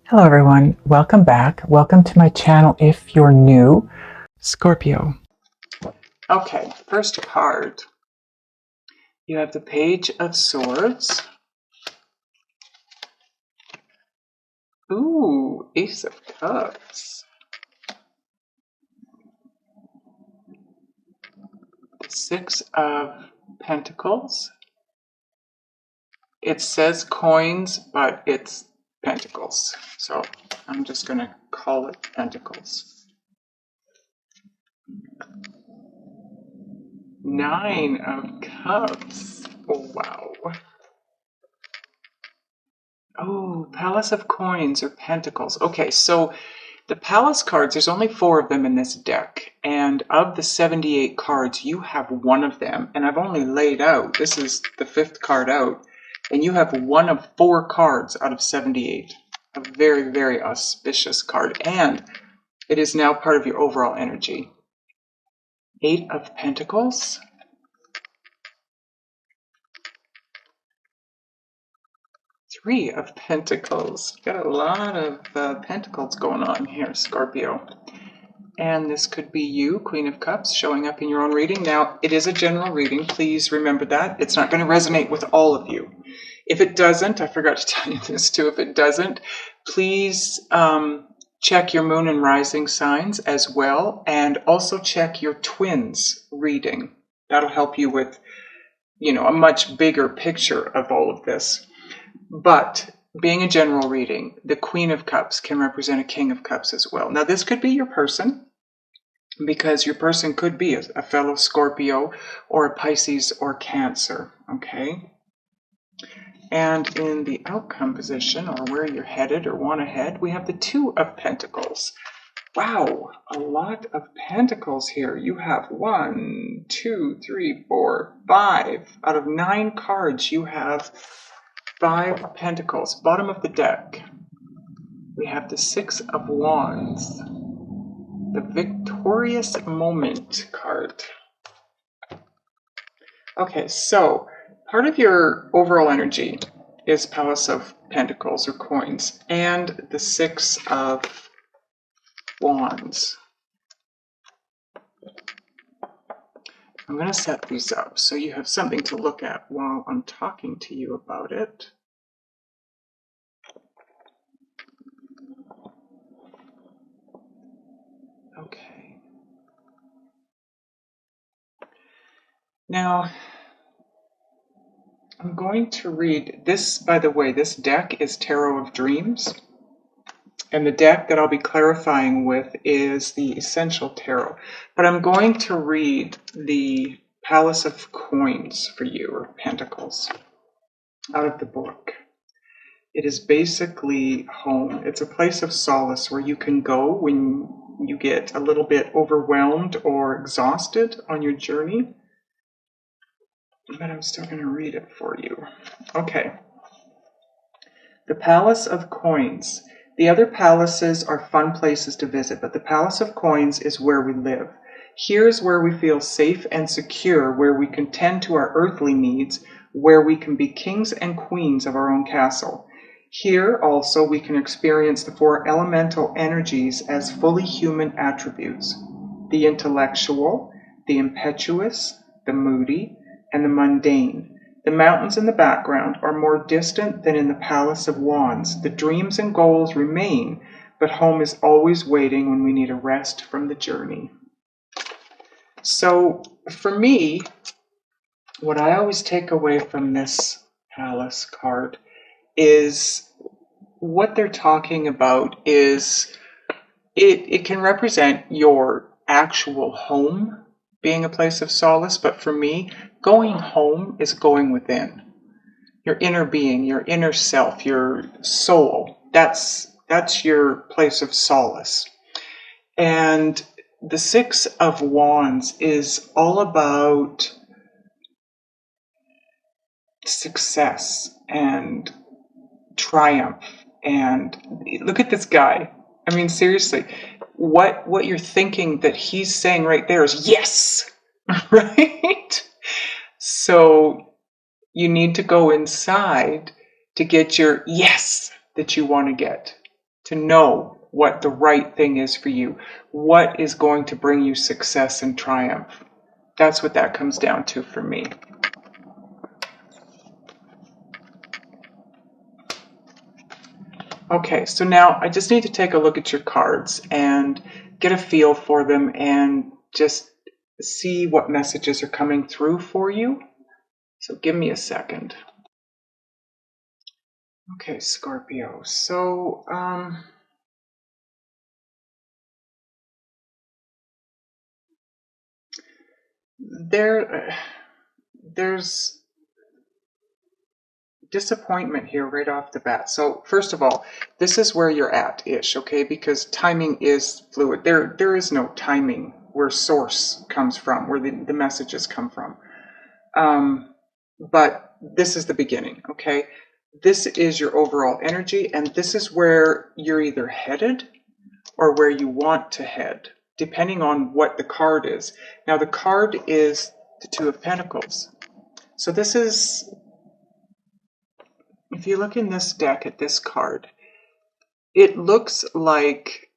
Hello everyone, welcome back. Welcome to my channel if you're new. Scorpio. Okay, first card. You have the Page of Swords. Ooh, Ace of Cups. The Six of Pentacles. It says coins, but it's pentacles. So I'm just going to call it pentacles. Nine of Cups. Oh, wow. Oh, Palace of Coins or Pentacles. Okay, so the Palace cards, there's only 4 of them in this deck. And of the 78 cards, you have one of them. And I've only laid out, this is the 5th card out, and you have one of 4 cards out of 78. A very, very auspicious card. And it is now part of your overall energy. 8 of Pentacles. 3 of Pentacles. Got a lot of pentacles going on here, Scorpio. And this could be you, Queen of Cups, showing up in your own reading. Now, it is a general reading. Please remember that. It's not going to resonate with all of you. If it doesn't, I forgot to tell you this too, if it doesn't, please check your moon and rising signs as well. And also check your twins reading. That'll help you with, a much bigger picture of all of this. But being a general reading, the Queen of Cups can represent a King of Cups as well. Now, this could be your person, because your person could be a fellow Scorpio or a Pisces or Cancer, okay? And in the outcome position, or where you're headed or want to head, we have the 2 of Pentacles. Wow, a lot of pentacles here. You have 1, 2, 3, 4, 5. Out of 9 cards, you have 5 pentacles. Bottom of the deck, we have the 6 of Wands, the Victorious Moment card. Okay, so part of your overall energy is Palace of Pentacles or coins and the 6 of Wands. I'm going to set these up so you have something to look at while I'm talking to you about it. Okay. Now, I'm going to read this, by the way, this deck is Tarot of Dreams. And the deck that I'll be clarifying with is the Essential Tarot. But I'm going to read the Palace of Coins for you, or Pentacles, out of the book. It is basically home. It's a place of solace where you can go when you get a little bit overwhelmed or exhausted on your journey. But I'm still going to read it for you. Okay. The Palace of Coins. The other palaces are fun places to visit, but the Palace of Coins is where we live. Here's where we feel safe and secure, where we can tend to our earthly needs, where we can be kings and queens of our own castle. Here also we can experience the 4 elemental energies as fully human attributes: the intellectual, the impetuous, the moody, and the mundane. The mountains in the background are more distant than in the Palace of Wands. The dreams and goals remain, but home is always waiting when we need a rest from the journey. So, for me, what I always take away from this Palace card is what they're talking about is it can represent your actual home being a place of solace, but for me, going home is going within. Your inner being, your inner self, your soul. That's your place of solace. And the 6 of Wands is all about success and triumph. And look at this guy. I mean, seriously, what you're thinking that he's saying right there is yes, right? So you need to go inside to get your yes that you want to get. to know what the right thing is for you, what is going to bring you success and triumph. That's what that comes down to for me. Okay, so now I just need to take a look at your cards and get a feel for them and just see what messages are coming through for you. So give me a second. Okay, Scorpio. So, there's disappointment here right off the bat. So first of all, this is where you're at-ish, okay? Because timing is fluid. There is no timing where source comes from, where the messages come from. But this is the beginning, okay? This is your overall energy, and this is where you're either headed or where you want to head, depending on what the card is. Now, the card is the Two of Pentacles. So this is, if you look in this deck at this card, it looks like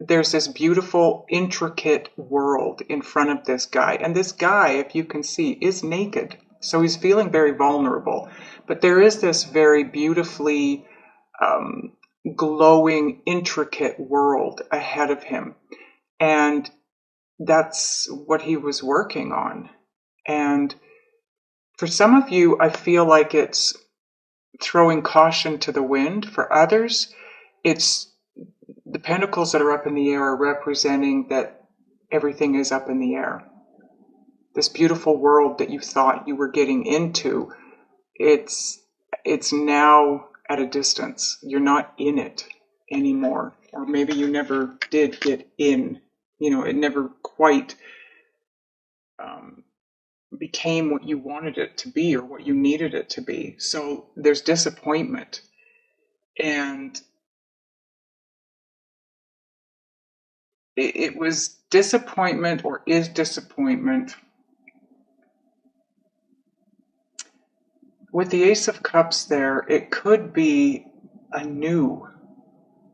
there's this beautiful, intricate world in front of this guy. And this guy, if you can see, is naked. So he's feeling very vulnerable. But there is this very beautifully glowing, intricate world ahead of him. And that's what he was working on. And for some of you, I feel like it's throwing caution to the wind. For others, it's the pentacles that are up in the air are representing that everything is up in the air. This beautiful world that you thought you were getting into, it's now at a distance. You're not in it anymore. Or maybe you never did get in. You know, it never quite became what you wanted it to be or what you needed it to be. So there's disappointment. And it was disappointment, or is disappointment, with the Ace of Cups there. It could be a new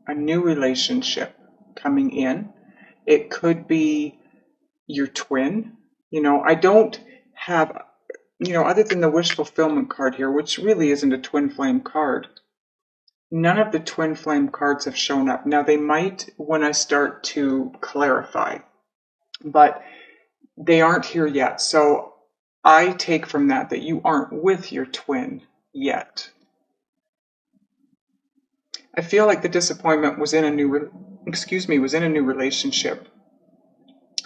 relationship coming in. It could be your twin. You know, I don't have, other than the wish fulfillment card here, which really isn't a twin flame card, none of the twin flame cards have shown up. Now, they might when I start to clarify, but they aren't here yet. So I take from that you aren't with your twin yet. I feel like the disappointment was in a new relationship,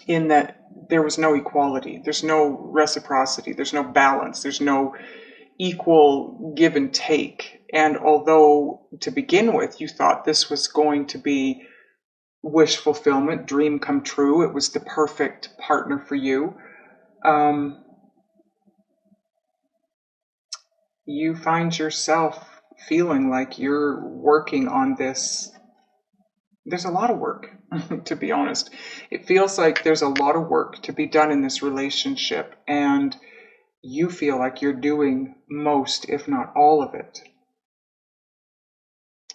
in that there was no equality, there's no reciprocity, there's no balance, there's no equal give and take. And although to begin with you thought this was going to be wish fulfillment, dream come true, it was the perfect partner for you, you find yourself feeling like you're working on this. There's a lot of work, to be honest. It feels like there's a lot of work to be done in this relationship, and you feel like you're doing most, if not all of it.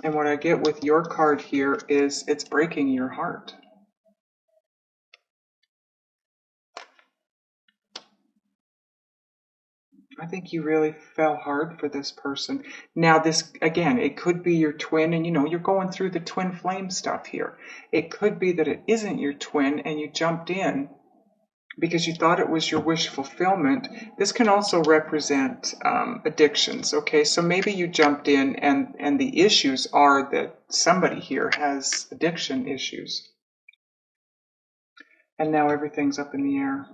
And what I get with your card here is it's breaking your heart. I think you really fell hard for this person. Now, this, again, it could be your twin, and you're going through the twin flame stuff here. It could be that it isn't your twin and you jumped in because you thought it was your wish fulfillment. This can also represent addictions, okay? So maybe you jumped in and the issues are that somebody here has addiction issues. And now everything's up in the air.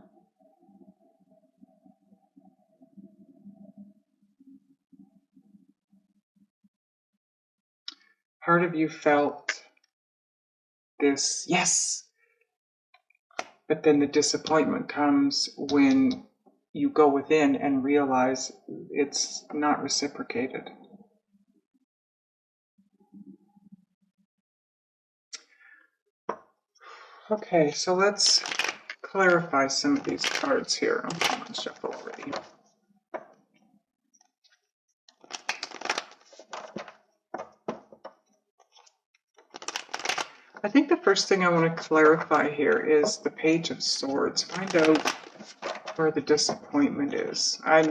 Part of you felt this, yes, but then the disappointment comes when you go within and realize it's not reciprocated. Okay, so let's clarify some of these cards here. I'm on shuffle already. I think the first thing I want to clarify here is the Page of Swords. Find out where the disappointment is. I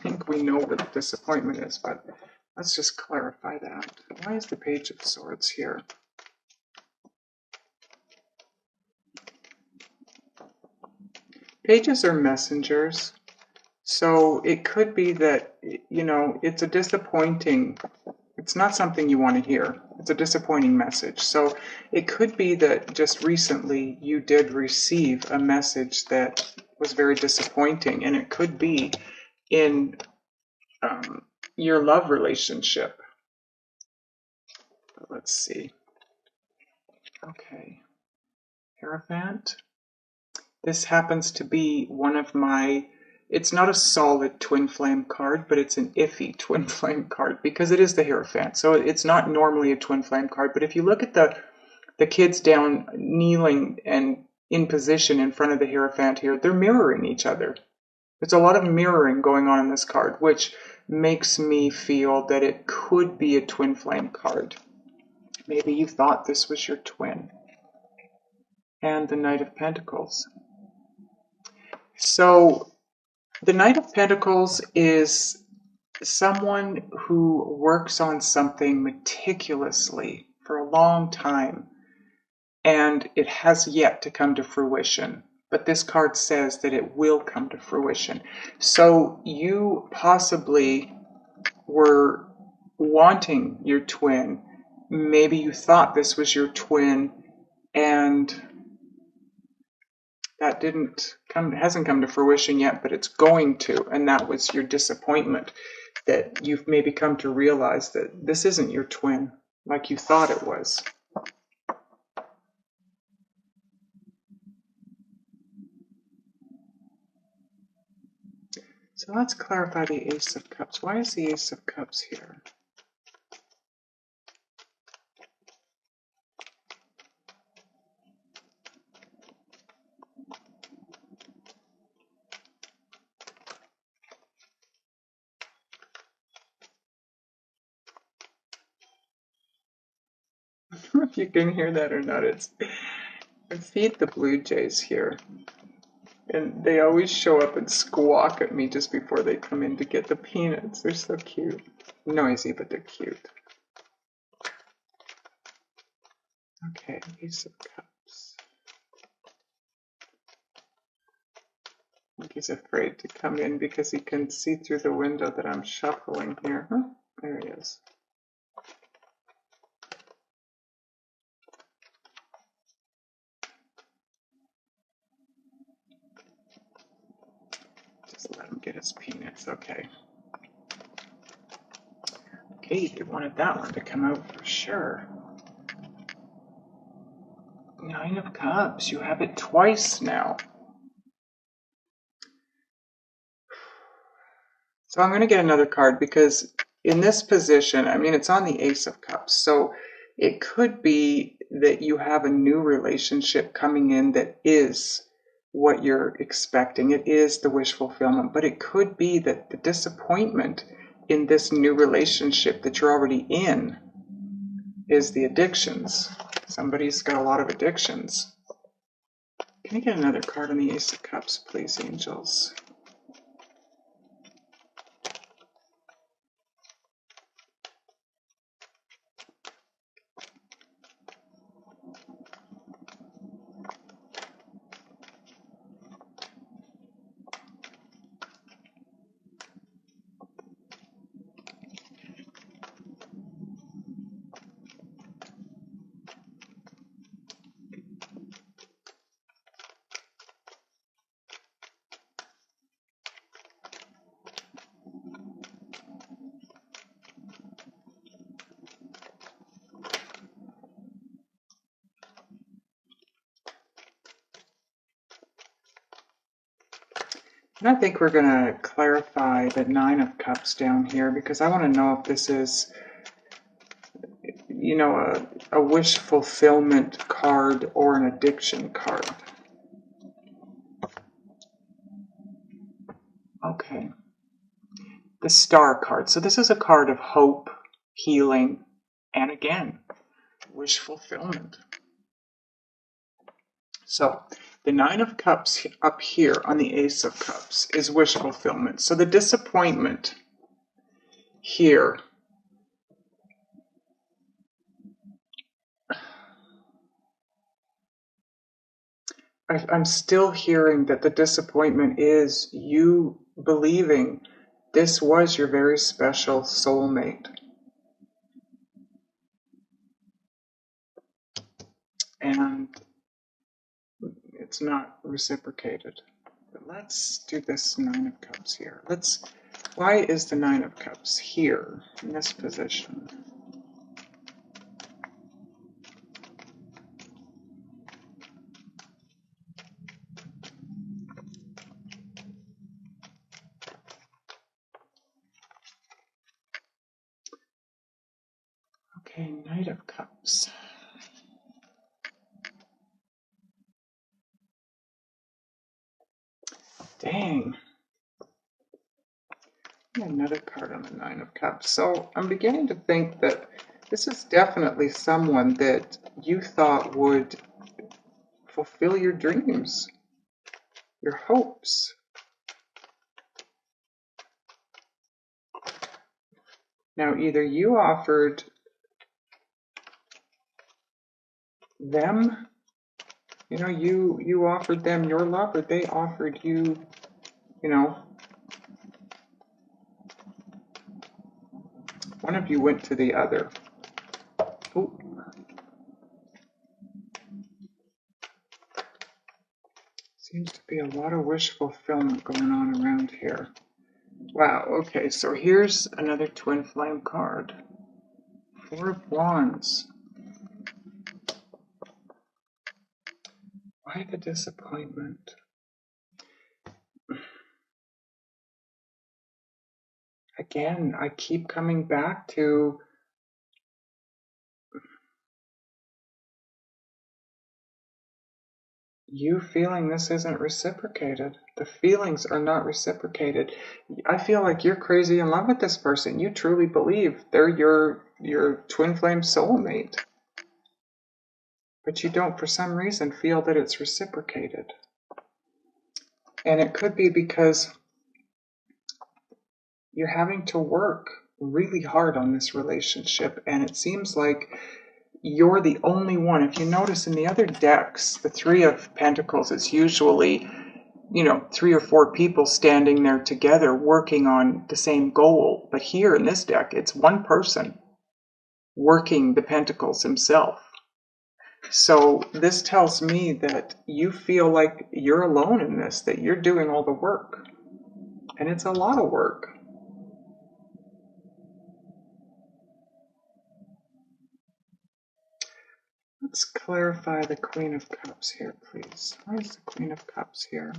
think we know where the disappointment is, but let's just clarify that. Why is the Page of Swords here? Pages are messengers. So it could be that, you know, it's a disappointing, it's not something you want to hear. It's a disappointing message. So it could be that just recently you did receive a message that was very disappointing, and it could be in your love relationship. But let's see. Okay. Hierophant. This happens to be one of my, it's not a solid twin flame card, but it's an iffy twin flame card because it is the Hierophant. So it's not normally a twin flame card, but if you look at the kids down kneeling and in position in front of the Hierophant here, they're mirroring each other. There's a lot of mirroring going on in this card, which makes me feel that it could be a twin flame card. Maybe you thought this was your twin. And the Knight of Pentacles. So the Knight of Pentacles is someone who works on something meticulously for a long time, and it has yet to come to fruition. But this card says that it will come to fruition. So you possibly were wanting your twin. Maybe you thought this was your twin, and that hasn't come to fruition yet, but it's going to, and that was your disappointment, that you've maybe come to realize that this isn't your twin like you thought it was. So let's clarify the Ace of Cups. Why is the Ace of Cups here? If you can hear that or not, it's I feed the blue jays here, and they always show up and squawk at me just before they come in to get the peanuts. They're so cute. Noisy, but they're cute. Okay, Ace of Cups. I think he's afraid to come in because he can see through the window that I'm shuffling here. Huh? There he is. Just let him get his peanuts. Okay. Okay, you wanted that one to come out for sure. Nine of Cups. You have it twice now. So I'm going to get another card because in this position, I mean, it's on the Ace of Cups. So it could be that you have a new relationship coming in that is what you're expecting. It is the wish fulfillment, but it could be that the disappointment in this new relationship that you're already in is the addictions. Somebody's got a lot of addictions. Can I get another card on the Ace of Cups, please, angels? And I think we're going to clarify the Nine of Cups down here because I want to know if this is, you know, a wish fulfillment card or an addiction card. Okay. The Star card. So this is a card of hope, healing, and again, wish fulfillment. So the Nine of Cups up here on the Ace of Cups is wish fulfillment. So the disappointment here, I'm still hearing that the disappointment is you believing this was your very special soulmate. And it's not reciprocated. But let's do this Nine of Cups here. Why is the Nine of Cups here in this position? Okay, Knight of Cups. Dang. Another card on the Nine of Cups. So I'm beginning to think that this is definitely someone that you thought would fulfill your dreams, your hopes. Now, either you offered them, you offered them your love, or they offered you, one of you went to the other. Ooh. Seems to be a lot of wish fulfillment going on around here. Wow, okay, so here's another twin flame card. Four of Wands. Why the disappointment? Again, I keep coming back to you feeling this isn't reciprocated. The feelings are not reciprocated. I feel like you're crazy in love with this person. You truly believe they're your twin flame soulmate. But you don't, for some reason, feel that it's reciprocated. And it could be because you're having to work really hard on this relationship, and it seems like you're the only one. If you notice in the other decks, the Three of Pentacles is usually, 3 or 4 people standing there together working on the same goal. But here in this deck, it's one person working the Pentacles himself. So this tells me that you feel like you're alone in this, that you're doing all the work. And it's a lot of work. Let's clarify the Queen of Cups here, please. Why is the Queen of Cups here?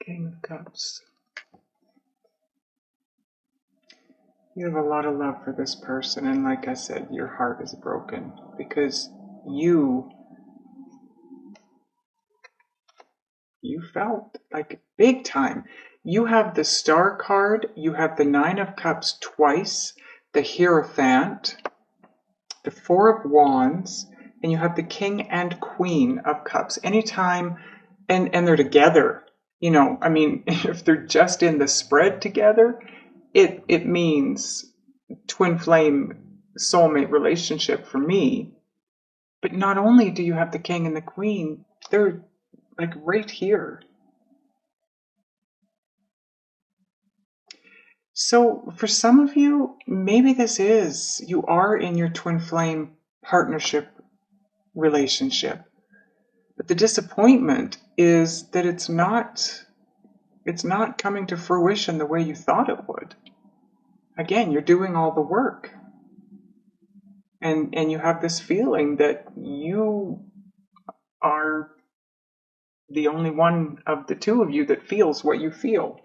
King of Cups. You have a lot of love for this person, and like I said, your heart is broken because you felt like big time. You have the Star card, you have the Nine of Cups twice, the Hierophant, the Four of Wands, and you have the King and Queen of Cups. Anytime, and they're together. If they're just in the spread together, it means twin flame soulmate relationship for me. But not only do you have the King and the Queen, they're like right here. So for some of you, maybe you are in your twin flame partnership relationship. But the disappointment is that it's not coming to fruition the way you thought it would. Again, you're doing all the work. And you have this feeling that you are the only one of the two of you that feels what you feel.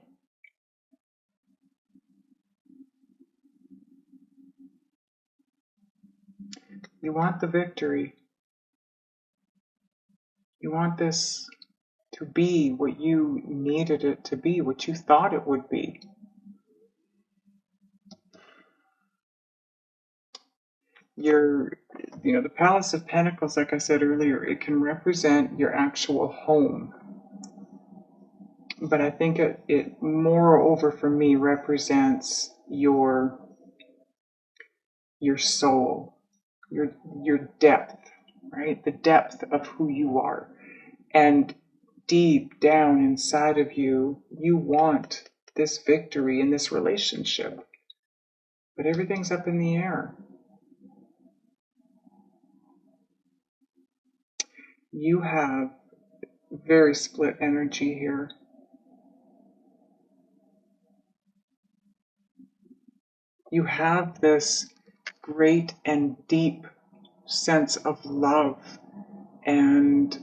You want the victory. You want this to be what you needed it to be, what you thought it would be. The Palace of Pentacles, like I said earlier, it can represent your actual home. But I think it moreover for me represents your soul, your depth, right? The depth of who you are. And deep down inside of you, you want this victory in this relationship. But everything's up in the air. You have very split energy here. You have this great and deep sense of love, and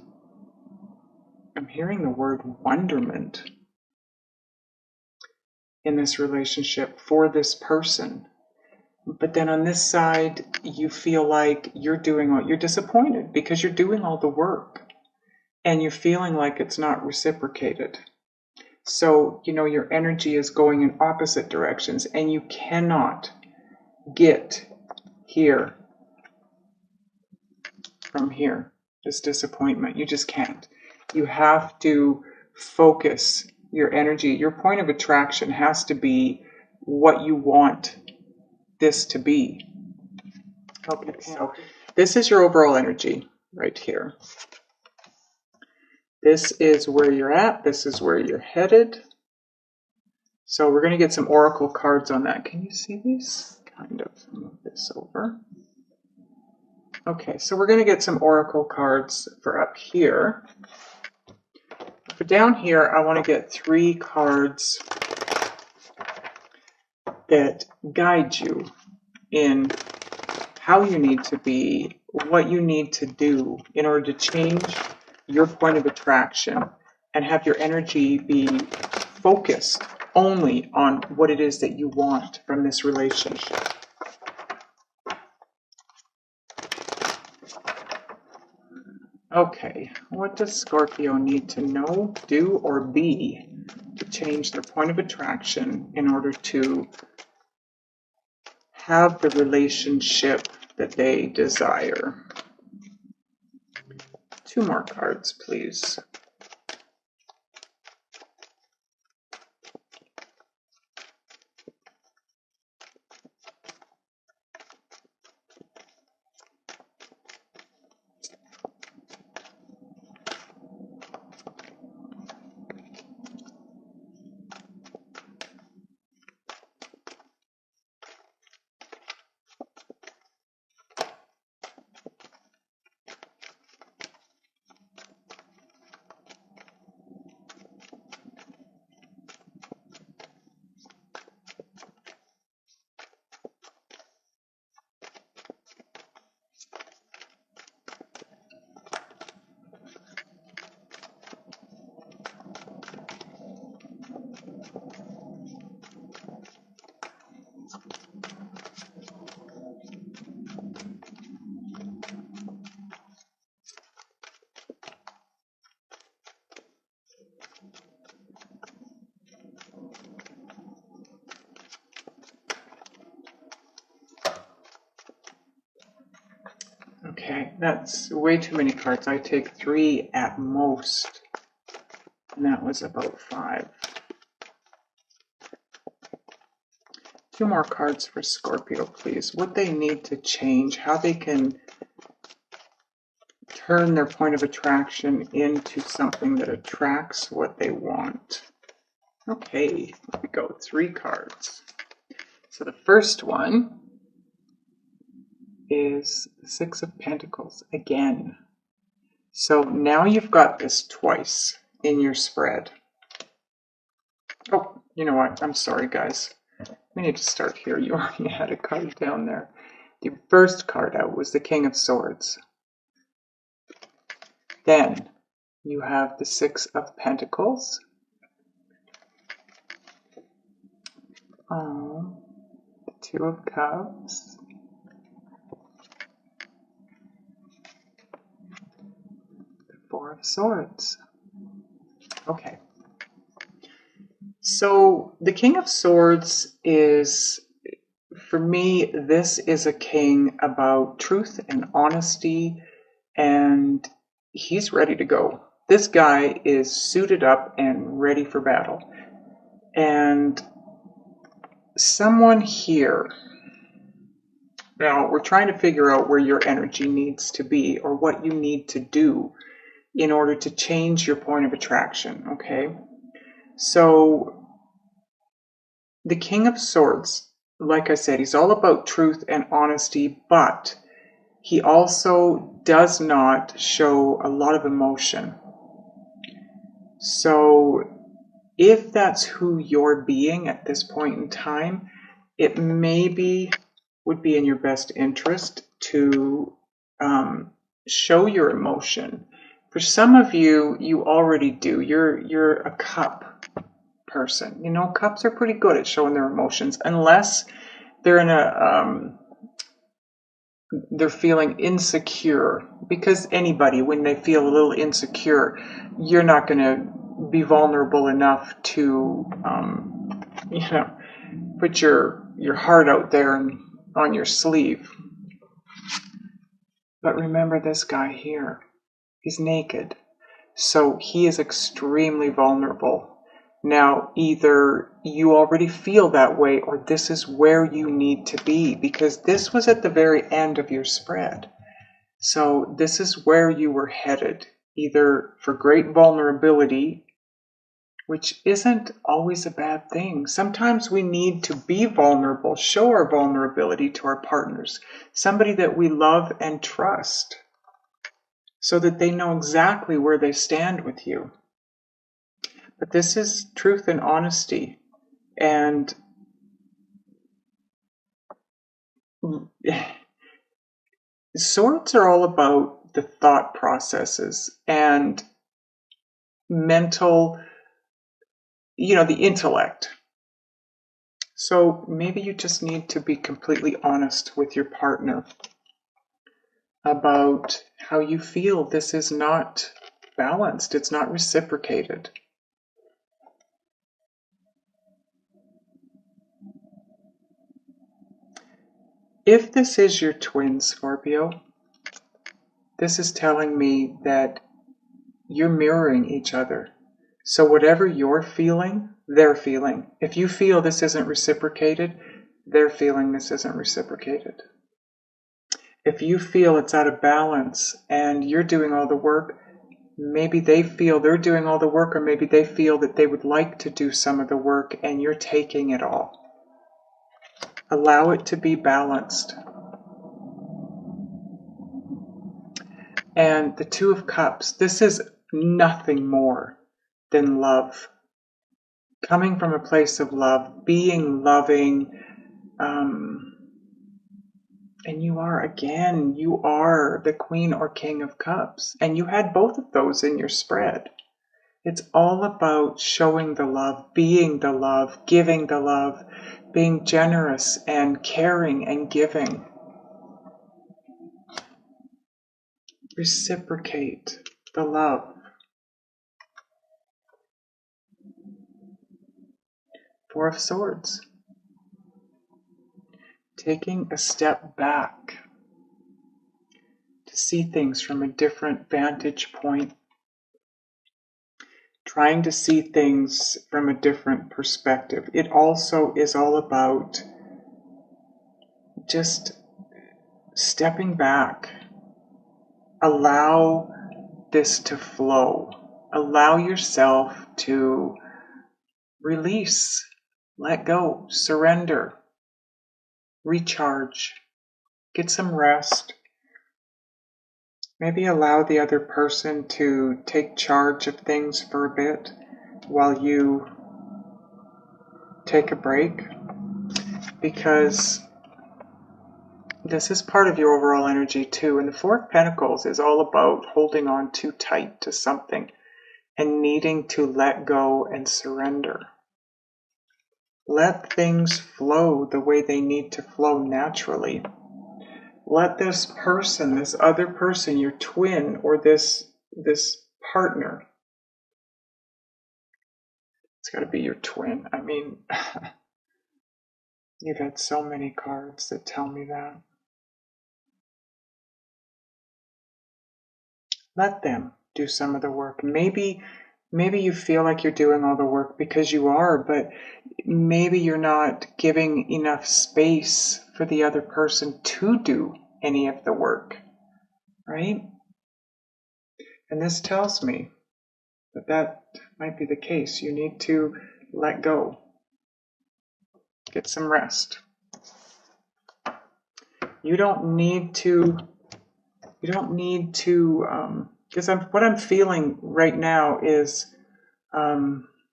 I'm hearing the word wonderment in this relationship for this person. But then on this side, you feel like you're disappointed because you're doing all the work and you're feeling like it's not reciprocated. So, your energy is going in opposite directions and you cannot get here from here, this disappointment. You just can't. You have to focus your energy. Your point of attraction has to be what you want this to be. Okay, so this is your overall energy right here. This is where you're at. This is where you're headed. So we're going to get some oracle cards on that. Can you see these? Kind of move this over. Okay, so we're going to get some oracle cards for up here. For down here, I want to get 3 cards that guide you in how you need to be, what you need to do in order to change your point of attraction and have your energy be focused only on what it is that you want from this relationship. Okay, what does Scorpio need to know, do, or be to change their point of attraction in order to have the relationship that they desire? 2 more cards, please. Okay, that's way too many cards. I take 3 at most, and that was about 5. 2 more cards for Scorpio, please. What they need to change, how they can turn their point of attraction into something that attracts what they want. Okay, here we go. 3 cards. So the first one is the 6 of Pentacles again. So now you've got this twice in your spread. Oh, you know what? I'm sorry, guys. We need to start here. You already had a card down there. The first card out was the King of Swords. Then you have the Six of Pentacles. The Two of Cups. The Four of Swords. Okay. So the King of Swords is, for me, this is a king about truth and honesty, and he's ready to go. This guy is suited up and ready for battle. And someone here, now we're trying to figure out where your energy needs to be or what you need to do in order to change your point of attraction, okay? So the King of Swords, like I said, he's all about truth and honesty, but he also does not show a lot of emotion. So if that's who you're being at this point in time, it maybe would be in your best interest to show your emotion. For some of you, you already do. You're a cup person. You know, cups are pretty good at showing their emotions, unless they're in they're feeling insecure. Because anybody, when they feel a little insecure, you're not going to be vulnerable enough to, put your heart out there and on your sleeve. But remember this guy here. He's naked. So he is extremely vulnerable. Now, either you already feel that way or this is where you need to be, because this was at the very end of your spread. So this is where you were headed, either for great vulnerability, which isn't always a bad thing. Sometimes we need to be vulnerable, show our vulnerability to our partners, somebody that we love and trust, so that they know exactly where they stand with you. But this is truth and honesty. And swords are all about the thought processes and mental, the intellect. So maybe you just need to be completely honest with your partner about how you feel this is not balanced, it's not reciprocated. If this is your twin, Scorpio, this is telling me that you're mirroring each other. So whatever you're feeling, they're feeling. If you feel this isn't reciprocated, they're feeling this isn't reciprocated. If you feel it's out of balance and you're doing all the work, maybe they feel they're doing all the work, or maybe they feel that they would like to do some of the work and you're taking it all. Allow it to be balanced. And the Two of Cups, this is nothing more than love. Coming from a place of love, being loving, and you are the Queen or King of Cups. And you had both of those in your spread. It's all about showing the love, being the love, giving the love, being generous and caring and giving. Reciprocate the love. Four of Swords. Taking a step back to see things from a different vantage point. Trying to see things from a different perspective. It also is all about just stepping back. Allow this to flow. Allow yourself to release, let go, surrender, recharge, get some rest. Maybe allow the other person to take charge of things for a bit while you take a break, because This is part of your overall energy too. And the Four of Pentacles is all about holding on too tight to something and needing to let go and surrender. Let things flow the way they need to flow naturally. Let this person, this other person, your twin, or this partner, it's got to be your twin. I mean, you've had so many cards that tell me that. Let them do some of the work. Maybe you feel like you're doing all the work because you are, but maybe you're not giving enough space for the other person to do any of the work, right? And this tells me that that might be the case. You need to let go. Get some rest. You don't need to, because what I'm feeling right now is, I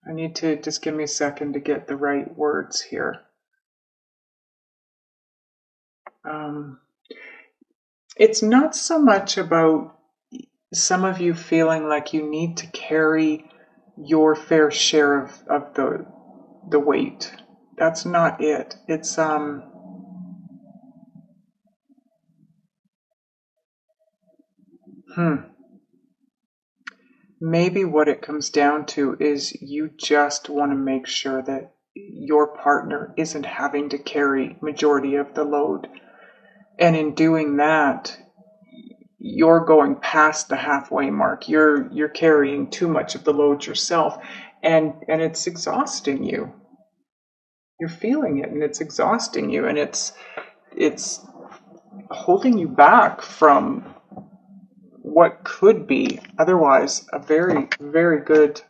need to just give me a second to get the right words here. It's not so much about some of you feeling like you need to carry your fair share of the weight. That's not it. It's maybe what it comes down to is you just want to make sure that your partner isn't having to carry majority of the load. And in doing that, you're going past the halfway mark. You're carrying too much of the load yourself, and it's exhausting you. You're feeling it, and it's exhausting you, and it's holding you back from what could be otherwise a very, very good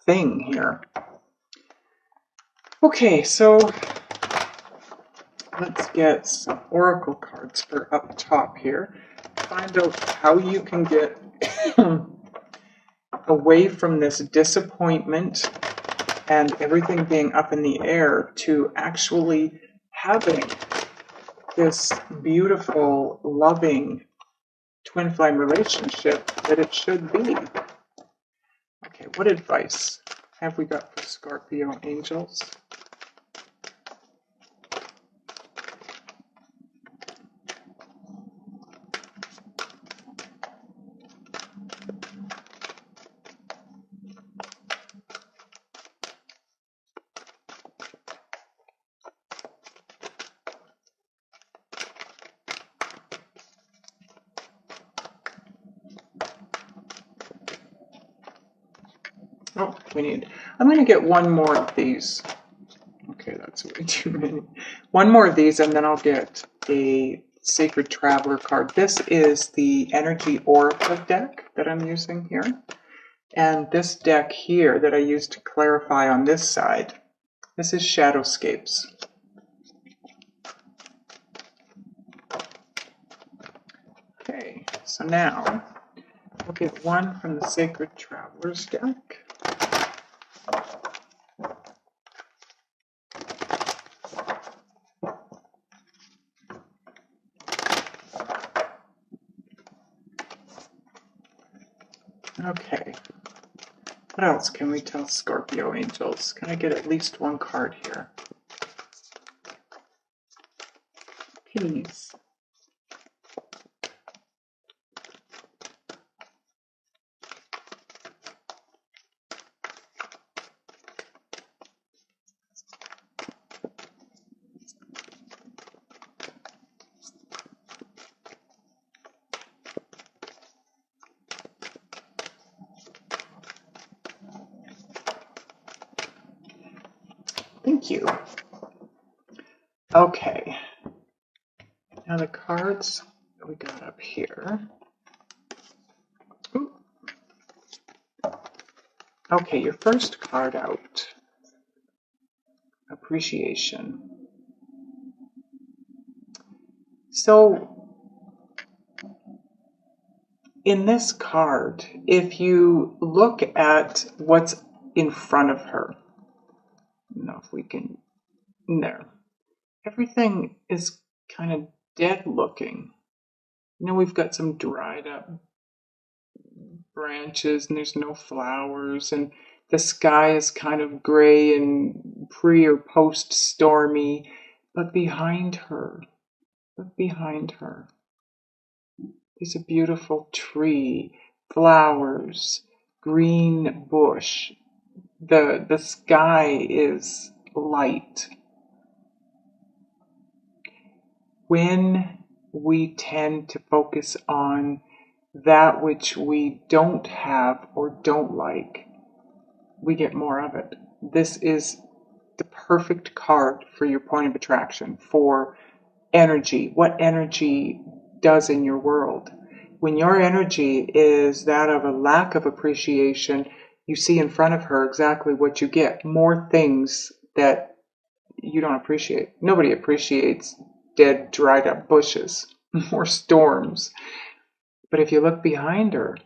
thing here. Okay, so let's get some oracle cards for up top here. Find out how you can get away from this disappointment and everything being up in the air to actually having this beautiful, loving twin flame relationship that it should be. Okay, what advice have we got for Scorpio angels? Oh, I'm going to get one more of these. Okay, that's way too many. One more of these, and then I'll get a Sacred Traveler card. This is the Energy Oracle deck that I'm using here. And this deck here that I used to clarify on this side, this is Shadowscapes. Okay, so now we'll get one from the Sacred Travelers deck. Okay, what else can we tell Scorpio angels? Can I get at least one card here? Please. Thank you. Okay. Now the cards that we got up here. Ooh. Okay, your first card out. Appreciation. So, in this card, if you look at what's in front of her, I don't know if we can, there. Everything is kind of dead looking. We've got some dried up branches and there's no flowers, and the sky is kind of gray and pre or post stormy. But behind her, there's a beautiful tree, flowers, green bush. The sky is light. When we tend to focus on that which we don't have or don't like, we get more of it. This is the perfect card for your point of attraction, for energy, what energy does in your world. When your energy is that of a lack of appreciation, you see in front of her exactly what you get. More things that you don't appreciate. Nobody appreciates dead, dried up bushes, more storms. But if you look behind her,